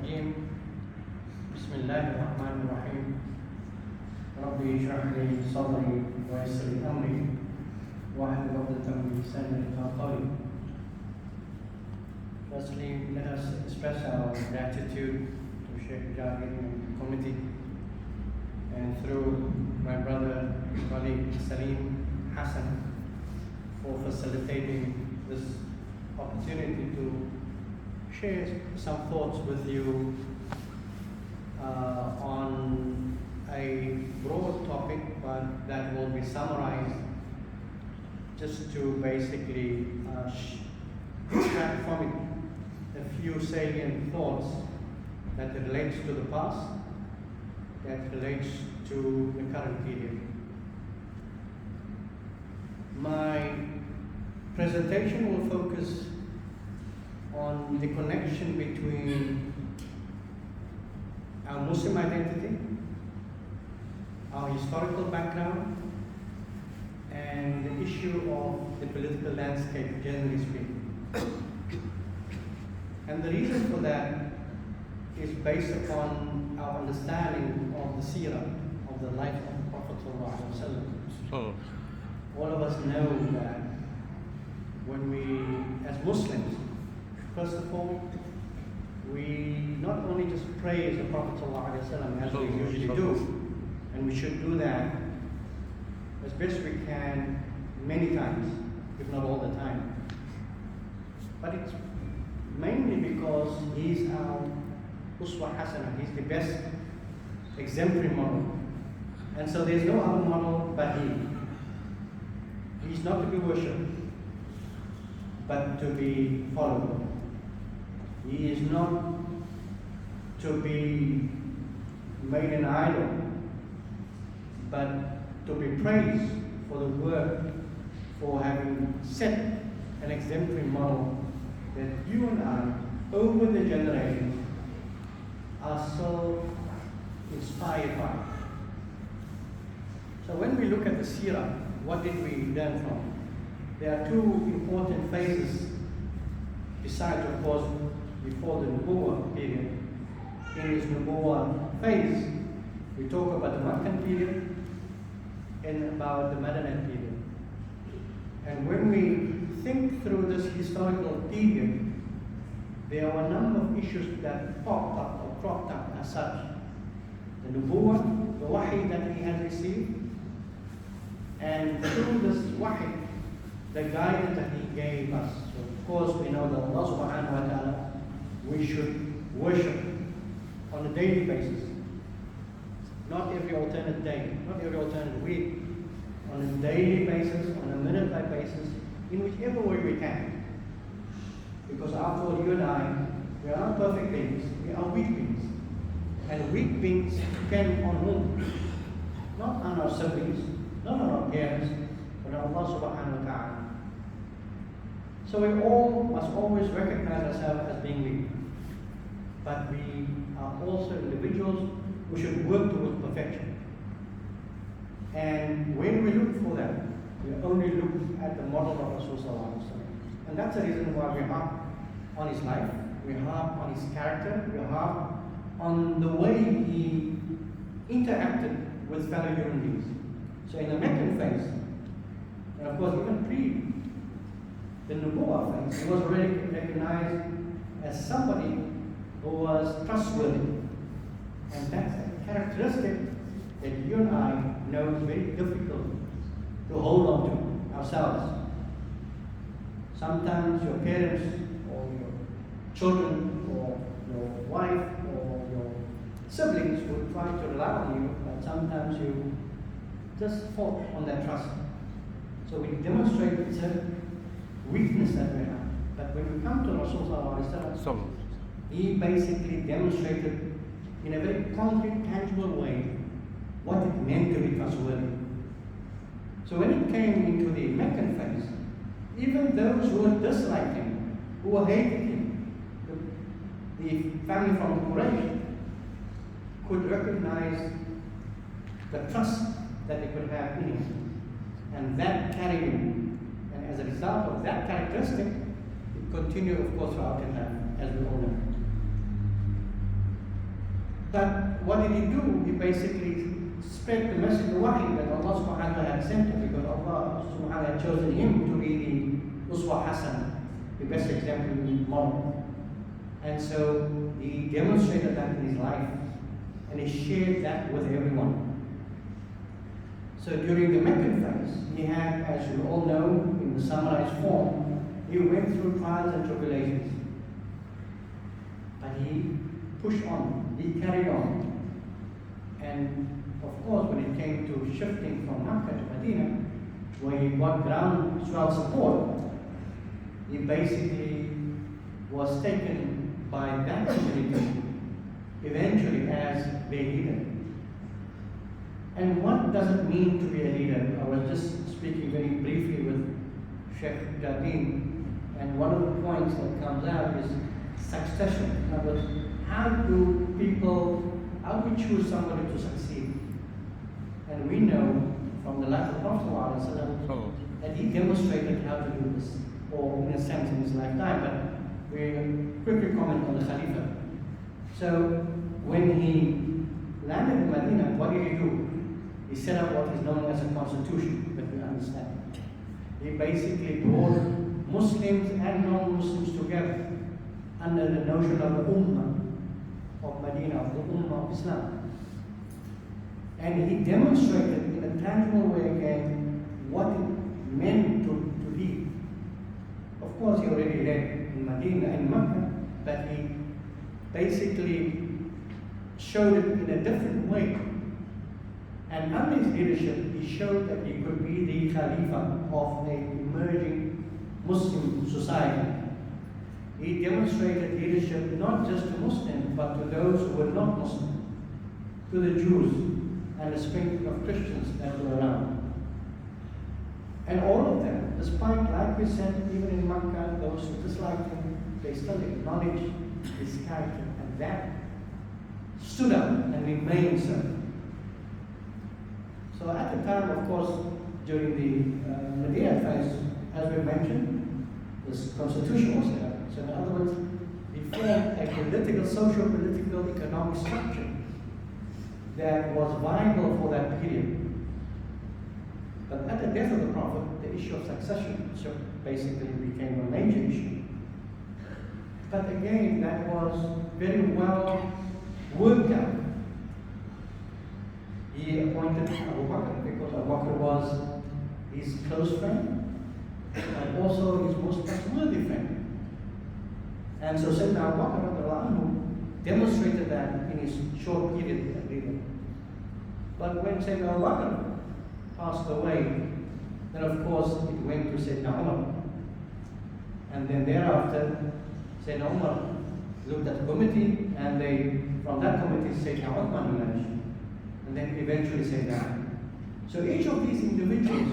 الرجيم بسم الله الرحمن الرحيم ربي اشرح لي صدري ويسر لي أمري واحلل عقدة من لساني يفقهوا قولي. Firstly, let us express our gratitude to Sheikh Jabir and the committee, and through my brother, colleague Salim Hassan, for facilitating this opportunity to share some thoughts with you on a broad topic, but that will be summarized just to basically extract from it a few salient thoughts that relates to the past, that relates to the current period. My presentation will focus on the connection between our Muslim identity, our historical background, and the issue of the political landscape, generally speaking. And the reason for that is based upon our understanding of the seerah, of the life of the Prophet ﷺ. All of us know that when we, as Muslims, first of all, we not only just praise the Prophet ﷺ as we usually do, and we should do that as best we can many times, if not all the time. But it's mainly because he's our Uswa Hasana, he's the best exemplary model. And so there's no other model but he. He's not to be worshipped, but to be followed. He is not to be made an idol, but to be praised for the work, for having set an exemplary model that you and I, over the generations, are so inspired by. So when we look at the seerah, what did we learn from? There are two important phases, besides, of course, before the Nubuwah period. In this Nubuwah phase, we talk about the Makkan period and about the Madanite period. And when we think through this historical period, there are a number of issues that popped up or cropped up as such. The Nubuwah, the Wahi that he has received, and through this Wahi, the guidance that he gave us. So of course we know that Allah subhanahu wa ta'ala, we should worship on a daily basis. Not every alternate day, not every alternate week, on a daily basis, on a minute by basis, in whichever way we can. Because after all, you and I, we are not perfect beings, we are weak beings. And weak beings depend on whom? Not on our siblings, not on our parents, but on Allah subhanahu wa ta'ala. So we all must always recognize ourselves as being weak. But we are also individuals who should work towards perfection. And when we look for that, we only look at the model of Rasulullah. And that's the reason why we harp on his life, we harp on his character, we harp on the way he interacted with fellow human beings. So in the Meccan phase, and of course even pre the Nubuwah phase, he was already recognized as somebody who was trustworthy. And that's a characteristic that you and I know is very difficult to hold on to ourselves. Sometimes your parents or your children or your wife or your siblings will try to rely on you, but sometimes you just fall on that trust. So we demonstrate certain weakness that we have. But when we come to Rasulullah, he basically demonstrated in a very concrete, tangible way what it meant to be trustworthy. So when it came into the Meccan phase, even those who disliked him, who hated him, the family from Quraysh, could recognize the trust that they could have in him. And that carried him. And as a result of that characteristic, it continued, of course, throughout his life, as we all know. But what did he do? He basically spread the message of wahi that Allah subhanahu wa ta'ala had sent him, because Allah subhanahu wa ta'ala had chosen him to be the Uswa Hasan, the best example in model. And so he demonstrated that in his life, and he shared that with everyone. So during the Meccan phase, he had, as you all know, in the summarized form, he went through trials and tribulations. But he pushed on, he carried on. And of course, when it came to shifting from Makkah to Medina, where he got groundswell support, he basically was taken by that community eventually as their leader. And what does it mean to be a leader? I was just speaking very briefly with Sheikh Jardine, and one of the points that comes out is succession. In other words, how do we choose somebody to succeed? And we know from the life of Prophet ﷺ that he demonstrated how to do this, or in a sense in his lifetime, but we quickly comment on the Khalifa. So when he landed in Medina, what did he do? He set up what is known as a constitution, that we understand. He basically brought Muslims and non-Muslims together under the notion of the Ummah of Medina, of the Ummah of Islam. And he demonstrated in a tangible way again what it meant to lead. Of course, he already led in Medina and Makkah, but he basically showed it in a different way. And under his leadership, he showed that he could be the Khalifa of an emerging Muslim society. He demonstrated leadership not just to Muslims, but to those who were not Muslim, to the Jews and a sprinkling of Christians that were around. And all of them, despite, like we said, even in Makkah, those who disliked him, they still acknowledged his character, and that stood up and remained so. So at the time, of course, during the Medina phase, as we mentioned, this constitution was there. So in other words, he formed a political, social-political, economic structure that was viable for that period. But at the death of the Prophet, the issue of succession basically became a major issue. But again, that was very well worked out. He appointed Abu Bakr because Abu Bakr was his close friend and also his most trustworthy friend. And so Sayyidina Abu Bakr demonstrated that in his short period as leader. But when Sayyidina Abu Bakr passed away, then of course it went to Sayyidina Umar. And then thereafter, Sayyidina Umar looked at the committee, and from that committee, Sayyidina Uthman emerged. And then eventually Sayyidina. So each of these individuals,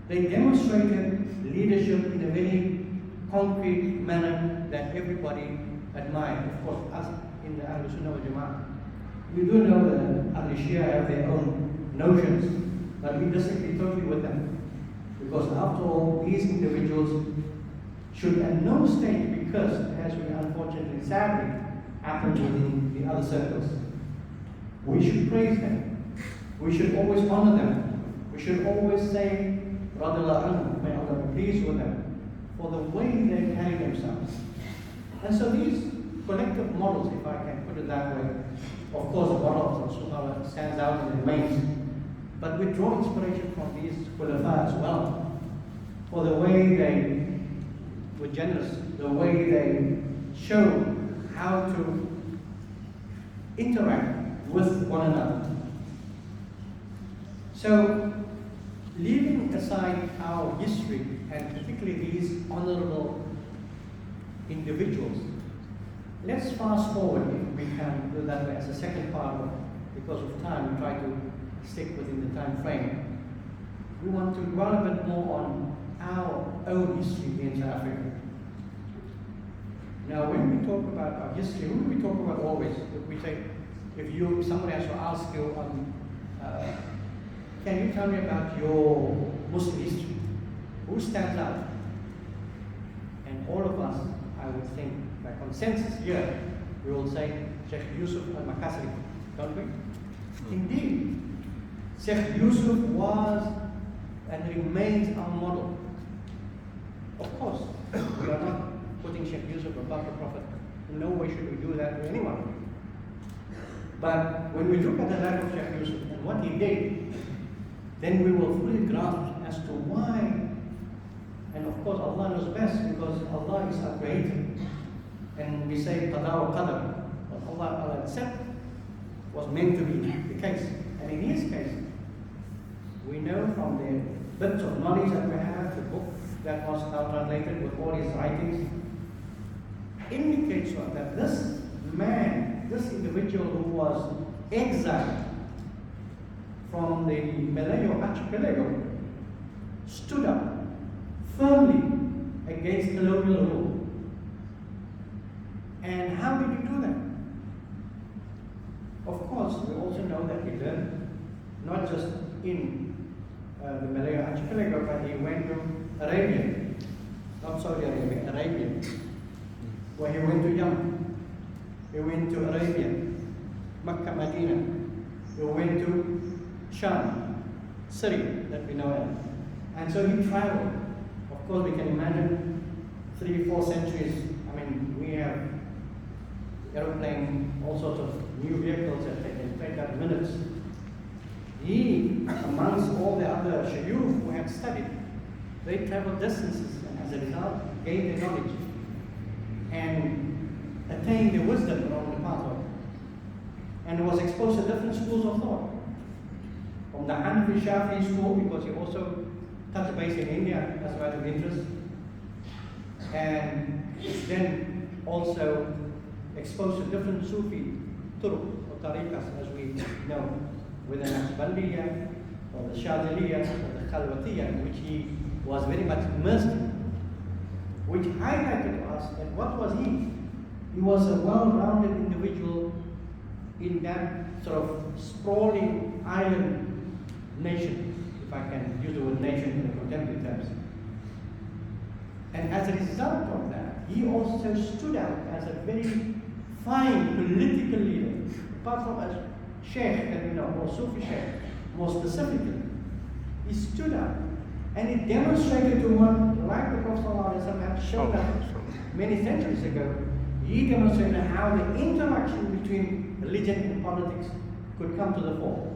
they demonstrated leadership in a very concrete manner that everybody admired. Of course, us in the Ahlul Sunnah wal Jama'ah, we do know that Ahlul Shia have their own notions, but we disagree totally with them. Because after all, these individuals should at no stage, because as we unfortunately sadly happen within the other circles, we should praise them. We should always honor them. We should always say, Radallahu anhu, may Allah be pleased with them, for the way they carry themselves. And so these collective models, if I can put it that way, of course the model of Sunnah stands out and remains, but we draw inspiration from these khulafa as well, for the way they were generous, the way they showed how to interact with one another. So, leaving aside our history, and particularly these honorable individuals, let's fast forward, if we can do that way, as a second part of, because of time, we try to stick within the time frame. We want to dwell a bit more on our own history in South Africa. Now, when we talk about our history, who do we talk about always? We say, if somebody has to ask you, can you tell me about your Muslim history? Who stands out? And all of us, I would think, by consensus here, we will say Sheikh Yusuf al-Makasri, don't we? Indeed, Sheikh Yusuf was and remains our model. Of course, we are not putting Sheikh Yusuf above the Prophet. In no way should we do that to anyone. But when we look at the life of Sheikh Yusuf and what he did, then we will fully grasp as to why. And of course, Allah knows best, because Allah is our creator. And we say qada wa qadar. What Allah said was meant to be the case. And in his case, we know from the bits of knowledge that we have, the book that was now translated with all his writings, indicates that this man, this individual who was exiled from the Malayo archipelago, stood up firmly against colonial rule. And how did he do that? Of course, we also know that he learned not just in the Malayo archipelago, but he went to Arabia, not Saudi Arabia, Arabia, where he went to Yemen, he went to Arabia, Makkah, Medina, he went to Sham, Syria, that we know of. And so he traveled. Of course, we can imagine 3-4 centuries. I mean, we have aeroplane, all sorts of new vehicles that can take up minutes. He, amongst all the other shayukh who had studied, they traveled distances, and as a result, gained the knowledge and attained the wisdom along the pathway, and was exposed to different schools of thought. From the Hanafi Shafi'i school, because he also touched base in India as a matter of interest, and then also exposed to different Sufi turuq or tariqas, as we know, whether the Naqshbandiyya or the Shadiliyya or the Khalwatiyya, which he was very much immersed in, which highlighted to us that what was he? He was a well-rounded individual in that sort of sprawling island nation, if I can use the word nation in the contemporary terms. And as a result of that, he also stood out as a very fine political leader, apart from a sheikh that we know, or Sufi sheikh, more specifically. He stood out and he demonstrated to one, like the Prophet ﷺ had shown us many centuries ago, he demonstrated how the interaction between religion and politics could come to the fore.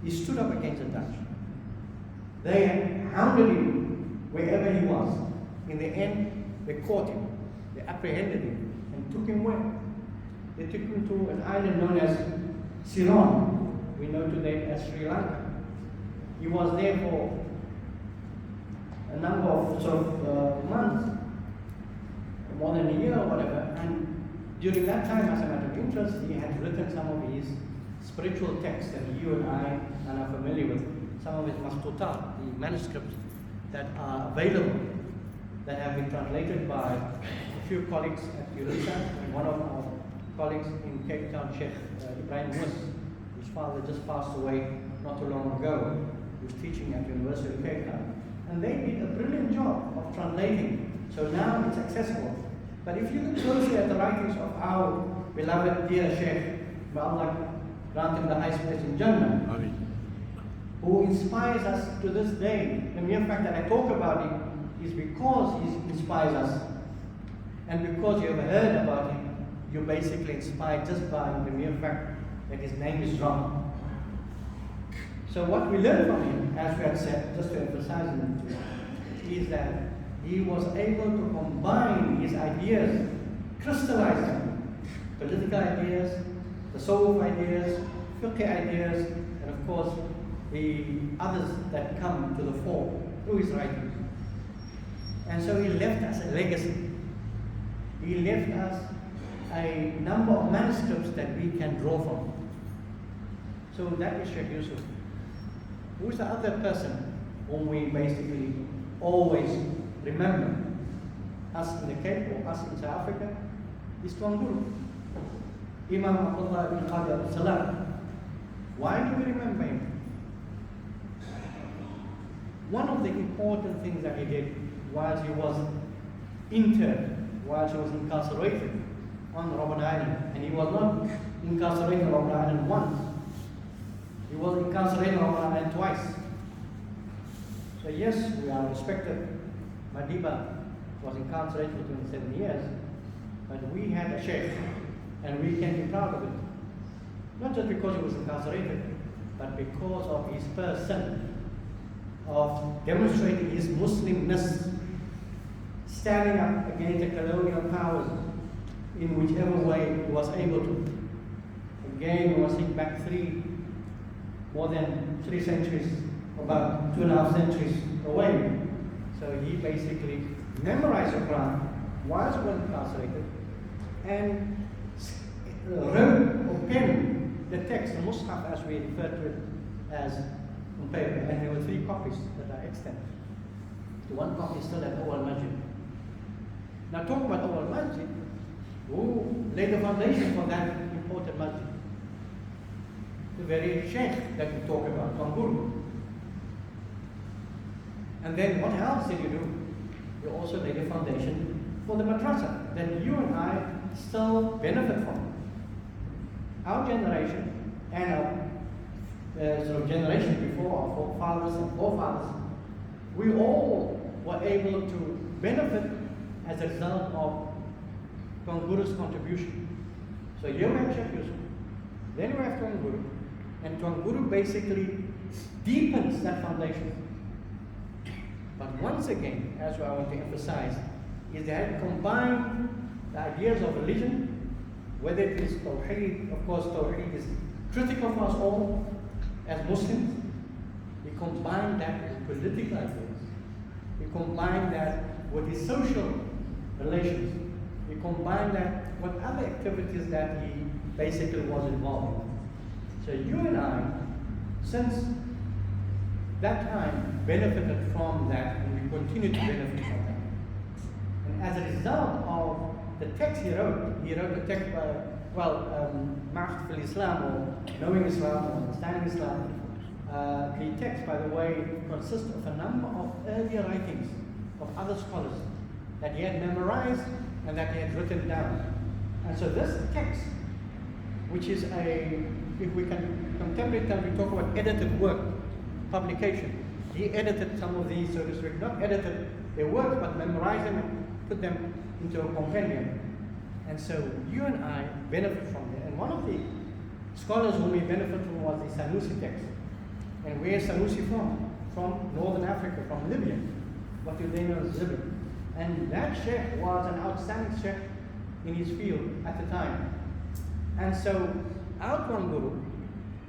He stood up against the Dutch. They hounded him wherever he was. In the end, they caught him, they apprehended him, and took him where? They took him to an island known as Ceylon, we know today as Sri Lanka. He was there for a number of months, more than a year or whatever, and during that time, as a matter of interest, he had written some of his spiritual texts that you and I are familiar with, some of his mastutat, the manuscripts that are available, that have been translated by a few colleagues at Eureka, and one of our colleagues in Cape Town, Sheikh Ibrahim Mus, whose father just passed away not too long ago, who was teaching at the University of Cape Town. And they did a brilliant job of translating, so now it's accessible. But if you look closely at the writings of our beloved dear Sheikh, may Allah grant him the highest place in Jannah, who inspires us to this day. The mere fact that I talk about him is because he inspires us. And because you have heard about him, you're basically inspired just by the mere fact that his name is wrong. So what we learn from him, as we had said, just to emphasize it, is that he was able to combine his ideas, crystallize them, political ideas, the soul ideas, fiqh ideas, and of course the others that come to the fore through his writings. And so he left us a legacy. He left us a number of manuscripts that we can draw from. So that is Sheikh Yusuf. Who is the other person whom we basically always remember? Us in the Cape or us in South Africa? Is Tuan Guru, Imam Abdullah ibn Qadir al-Salam. Why do we remember him? One of the important things that he did while he was interred, while he was incarcerated, on Robben Island, and he was not incarcerated on Robben Island once. He was incarcerated on Robben Island twice. So yes, we are respected. Madiba was incarcerated for 27 years, but we had a sheikh, and we can be proud of it. Not just because he was incarcerated, but because of his person of demonstrating his Muslimness, standing up against the colonial powers in whichever way he was able to. Again, we must think back more than 3 centuries, about 2.5 centuries away. So he basically memorized the Quran whilst he was incarcerated and wrote or penned the text, the Mus'haf as we refer to it as on paper. And there were 3 copies that are extant. The 1 copy is still at Awal Masjid. Now talking about Awal Masjid, who laid the foundation for that important masjid? The very sheikh that we talk about, Tuan Guru. And then what else did you do? You also laid the foundation for the madrasa that you and I still benefit from. Our generation and our sort of generation before, our forefathers and forefathers, we all were able to benefit as a result of Tuan Guru's contribution. So you have Sheikh Yusuf, then you have Tuan Guru, and Tuan Guru basically deepens that foundation. But once again, as I want to emphasize, is that combined the ideas of religion, whether it is Tawheed, of course Tawheed is critical for us all as Muslims. We combine that with political ideas. We combine that with his social relations. We combine that with other activities that he basically was involved in. So you and I, since that time, benefited from that, and we continue to benefit from that. And as a result of the text he wrote a text by, Ma'rifat al-Islam, or knowing Islam, or understanding Islam. The text, by the way, consists of a number of earlier writings of other scholars that he had memorized and that he had written down. And so this text, which is if we can, contemporary terms, we talk about edited work, publication. He edited some of these, so to speak, not edited their works, but memorized them and put them into a compendium. And so you and I benefit from it. And one of the scholars whom we benefit from was the Sanusi text. And where is Sanusi from? From Northern Africa, from Libya. What do they know as Libya? And that sheikh was an outstanding sheikh in his field at the time. And so our Tuan Guru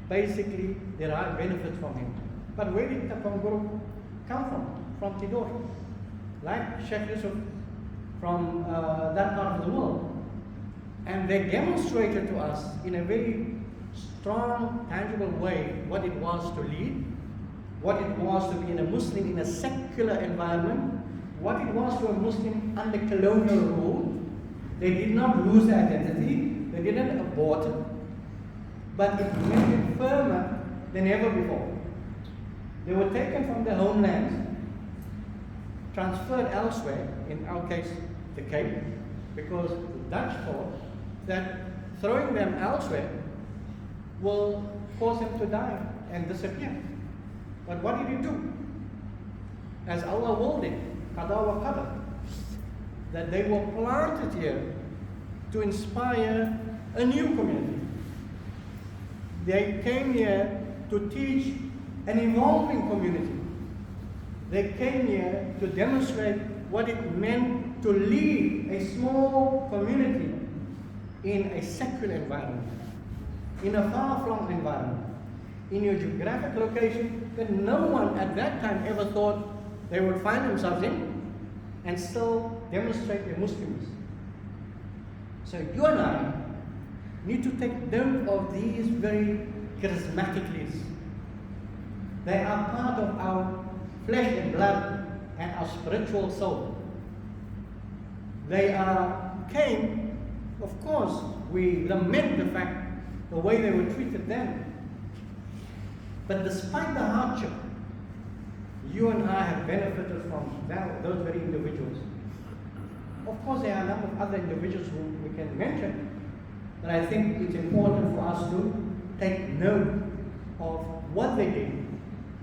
basically derived benefit from him. But where did the Tuan Guru come from? From Tidor. Like Sheikh Yusuf from that part of the world. And they demonstrated to us in a very strong, tangible way what it was to lead, what it was to be a Muslim in a secular environment, what it was to a Muslim under colonial rule. They did not lose their identity, they didn't abort it, but it made it firmer than ever before. They were taken from their homelands, transferred elsewhere, in our case, the Cape, because the Dutch thought that throwing them elsewhere will cause them to die and disappear. But what did he do? As Allah willed it, qada wa qadar, that they were planted here to inspire a new community. They came here to teach an evolving community. They came here to demonstrate what it meant to lead a small community in a secular environment, in a far-flung environment, in your geographic location that no one at that time ever thought they would find themselves in, and still demonstrate their Muslims. So you and I need to take note of these very charismatic leaders. They are part of our flesh and blood and our spiritual soul. They came, of course, we lament the fact, the way they were treated then. But despite the hardship, you and I have benefited from those very individuals. of course, there are a number of other individuals who we can mention, but I think it's important for us to take note of what they did,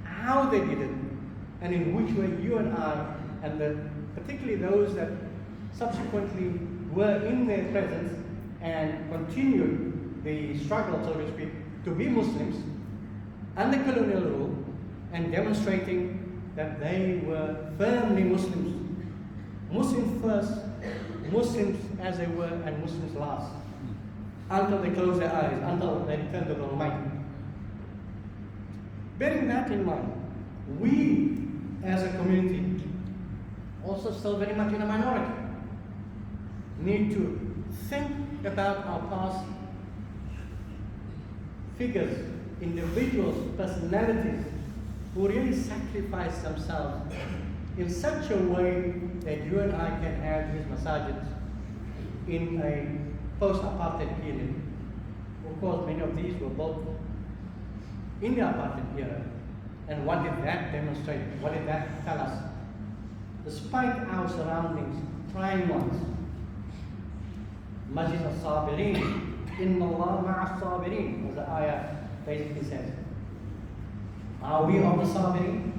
how they did it, and in which way you and I, and particularly those that subsequently were in their presence and continued the struggle, so to speak, to be Muslims under colonial rule, and demonstrating that they were firmly Muslims. Muslims first, Muslims as they were, and Muslims last, until they closed their eyes, until they returned to the Almighty. Bearing that in mind, we as a community, also still very much in a minority, need to think about our past figures, individuals, personalities who really sacrificed themselves in such a way that you and I can have these masajid in a post-apartheid period. Of course, many of these were built in the apartheid era. And what did that demonstrate? What did that tell us? Despite our surroundings, trying ones, Masjied Saabireen, Inna Allah ma'a Saabireen, as the ayah basically says. Are we of the Saabireen?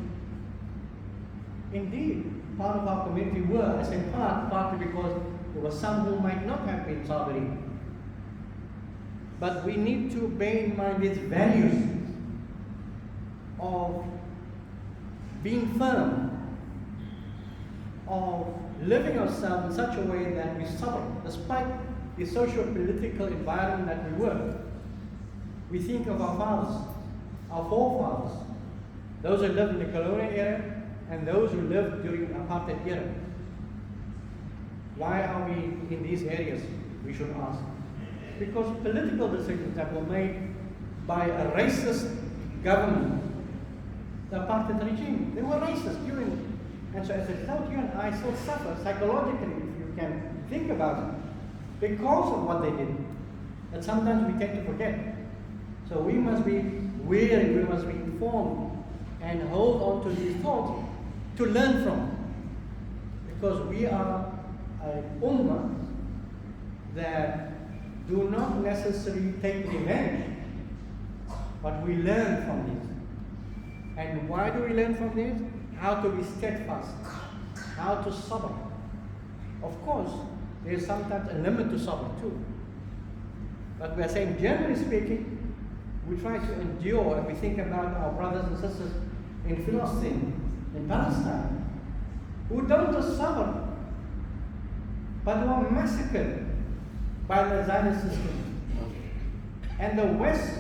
Indeed, part of our community were. I say partly because there were some who might not have been Saabireen. But we need to bear in mind these values of being firm, of living ourselves in such a way that we suffer, despite the socio-political environment that we were. We think of our fathers, our forefathers, those who lived in the colonial era and those who lived during the apartheid era. Why are we in these areas, we should ask? Because political decisions that were made by a racist government, the apartheid regime, they were racist during, and so as a result, you and I still suffer psychologically, if you can think about it, because of what they did, that sometimes we tend to forget. So we must be wary, we must be informed, and hold on to these thoughts to learn from, because we are a ummah that do not necessarily take revenge, but we learn from this. And why do we learn from this? How to be steadfast, how to sabr. Of course, there is sometimes a limit to sabr too. But we are saying, generally speaking, we try to endure, and we think about our brothers and sisters in Palestine, in Palestine, who don't just suffer, but who are massacred by the Zionist system. And the West,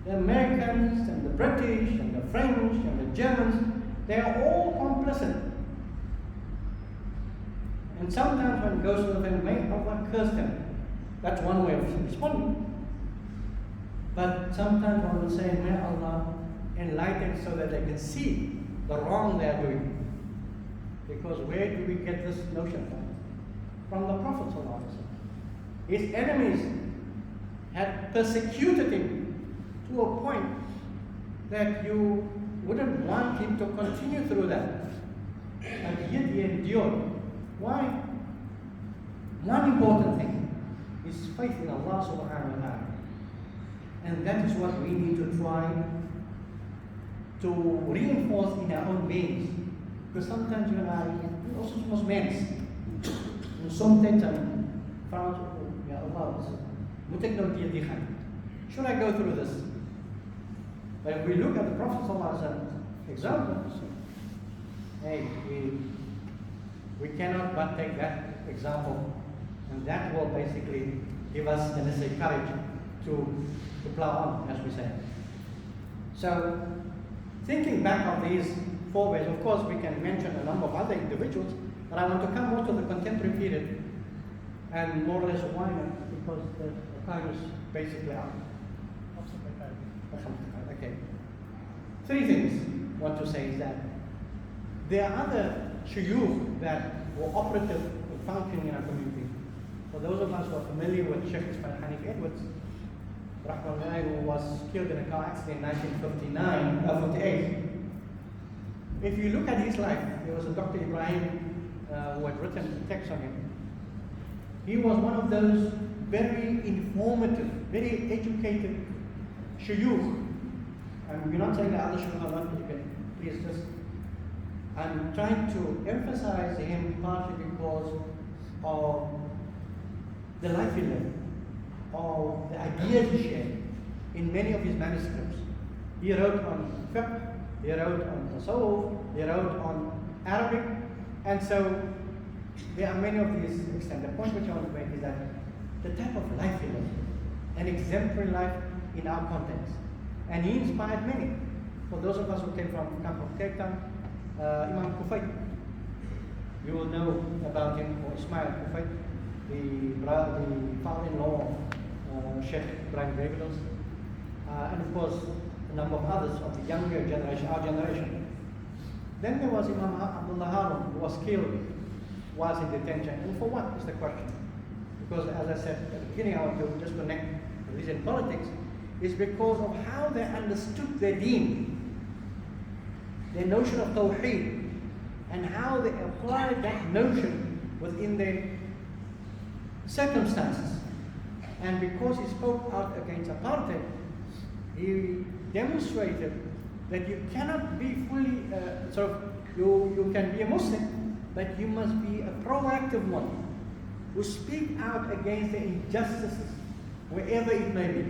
the Americans and the British and the French and the Germans, they are all complicit. And sometimes when it goes to them, may Allah curse them. That's one way of responding. But sometimes one will say, may Allah enlighten so that they can see the wrong they are doing. Because where do we get this notion from? From the Prophet ﷺ. His enemies had persecuted him to a point that you wouldn't want him to continue through that. And yet he endured. Why? One important thing is faith in Allah subhanahu wa ta'ala. And that is what we need to try to reinforce in our own beings. Because sometimes you and I, we also must mens. En soms dan vraag ik, ja Allah, moet ik nou die gaan? Should I go through this? But if we look at the Prophet ﷺ example, hey, we cannot but take that example, and that will basically give us the necessary courage to plow on, as we say. So, thinking back of these four ways, of course we can mention a number of other individuals, but I want to come more to the contemporary period and more or less why not, because the time is basically up. Okay. Three things I want to say is that there are other shuyukh that were operative and functioning in our community. For those of us who are familiar with Sheikh Ismail Hanif Edwards, who was killed in a car accident in 1958. If you look at his life, there was a Dr. Ibrahim who had written a text on him. He was one of those very informative, very educated shuyukh. And we're not saying that other shuyukh are not educated. Please just, I'm trying to emphasize him partly because of the life he lived, of the ideas he shared in many of his manuscripts. He wrote on fiqh, he wrote on tasawwuf, he wrote on Arabic, and so there are many of these extent. The point which I want to make is that the type of life he lived, an exemplary life in our context, and he inspired many. For those of us who came from Camp of Cape Town, Imam Kufay, you will know about him, or Ismail Kufay, the father-in-law of Sheikh Ibrahim Brevilos, and of course a number of others of the younger generation, our generation. Then there was Imam Abdullah Haron, who was killed, was in detention. And for what is the question? Because as I said at the beginning, I want to just connect religion and politics, is because of how they understood their deen, their notion of tawheed, and how they applied that notion within their circumstances. And because he spoke out against apartheid, he demonstrated that you cannot be fully, you can be a Muslim, but you must be a proactive one who speak out against the injustices wherever it may be.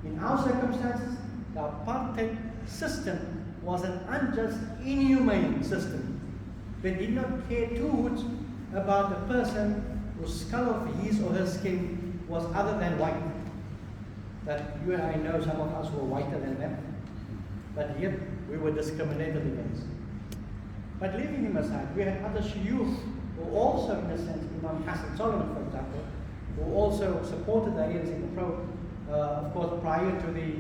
In our circumstances, the apartheid system was an unjust, inhumane system. They did not care two hoots about the person whose color of his or her skin was other than white. That you and I know some of us were whiter than them, but yet we were discriminated against. But leaving him aside, we had other shuyukh who also, in a sense, Imam Hassan Solomon, for example, who also supported the ANC in the Prof, of course, prior to the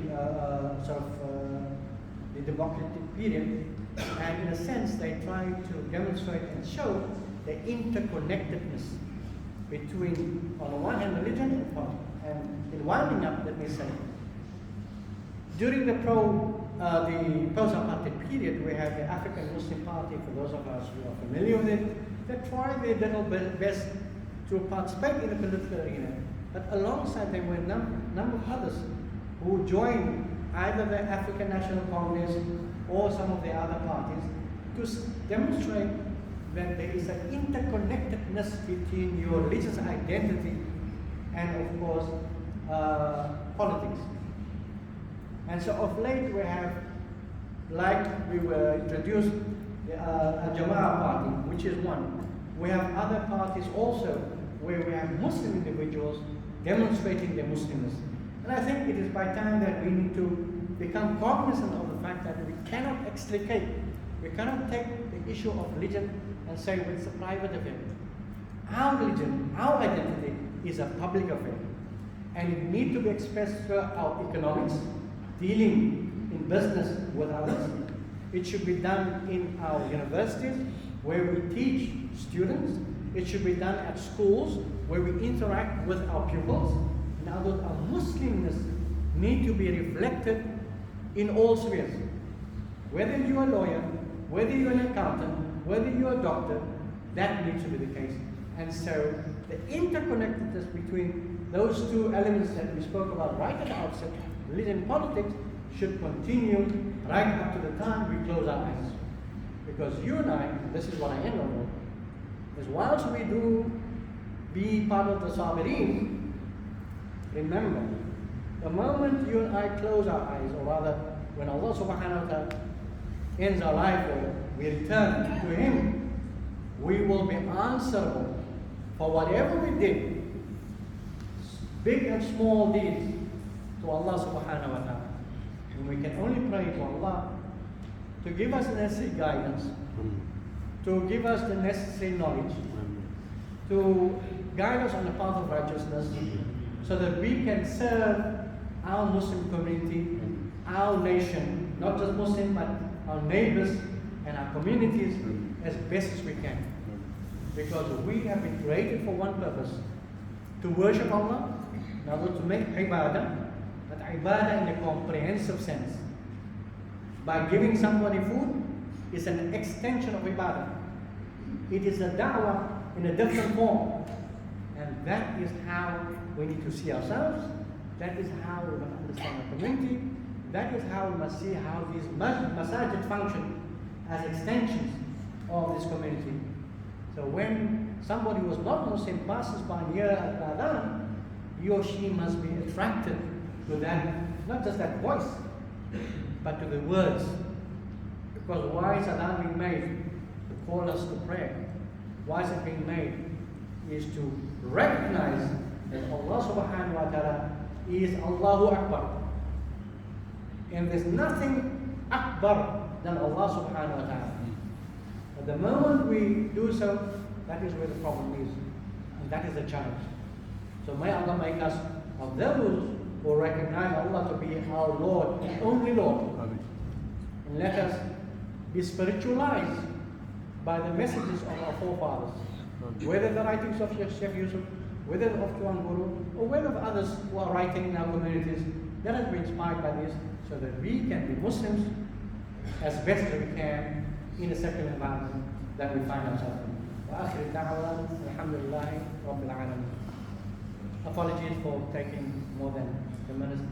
the democratic period. And in a sense, they tried to demonstrate and show the interconnectedness between, on the one hand, religion and politics. And in winding up, let me say, during the post-apartheid period, we had the African Muslim Party, for those of us who are familiar with it, that tried their little best to participate in the political arena. But alongside them were a number of others who joined either the African National Congress or some of the other parties to demonstrate that there is an interconnectedness between your religious identity and, of course, politics. And so of late we have, like we were introduced, a Jama-ah party, which is one. We have other parties also where we have Muslim individuals demonstrating their Muslimness. And I think it is by time that we need to become cognizant of the fact that we cannot extricate, we cannot take the issue of religion and say, well, it's a private affair. Our religion, our identity is a public affair. And it needs to be expressed through our economics, dealing in business with others. It should be done in our universities, where we teach students. It should be done at schools, where we interact with our pupils. In other words, our Muslimness need to be reflected in all spheres. Whether you're a lawyer, whether you're an accountant, whether you're a doctor, that needs to be the case. And so the interconnectedness between those two elements that we spoke about right at the outset, religion and politics, should continue right up to the time we close our eyes. Because you and I, this is what I end on, is whilst we do be part of the Saabireen, remember, the moment you and I close our eyes, or rather, when Allah subhanahu wa ta'ala ends our life, or we return to Him, we will be answerable for whatever we did, big and small deeds, to Allah subhanahu wa ta'ala. And we can only pray to Allah to give us the necessary guidance, to give us the necessary knowledge, to guide us on the path of righteousness, so that we can serve our Muslim community, our nation, not just Muslim, but our neighbors and our communities as best as we can. Because we have been created for one purpose, to worship Allah, in order to make ibadah, but ibadah in a comprehensive sense. By giving somebody food is an extension of ibadah. It is a da'wah in a different form. And that is how we need to see ourselves. That is how we must understand our community. That is how we must see how these masajid function as extensions of this community. So when somebody who was not Muslim passes by near Al-Adhan, he or she must be attracted to that, not just that voice, but to the words. Because why is Adhan being made? To call us to prayer. Why is it being made? Is to recognize that Allah subhanahu wa ta'ala is Allahu Akbar. And there's nothing Akbar than Allah subhanahu wa ta'ala. But the moment we do so, that is where the problem is. And that is the challenge. So may Allah make us of those who recognize Allah to be our Lord and only Lord. And let us be spiritualized by the messages of our forefathers. Whether the writings of Sheikh Yusuf, whether of Tuan Guru, or whether of others who are writing in our communities, let us be inspired by this so that we can be Muslims as best as we can in a secular environment that we find ourselves in. وآخر الدعوة الحمد لله رب العالمين. Apologies for taking more than 10 minutes.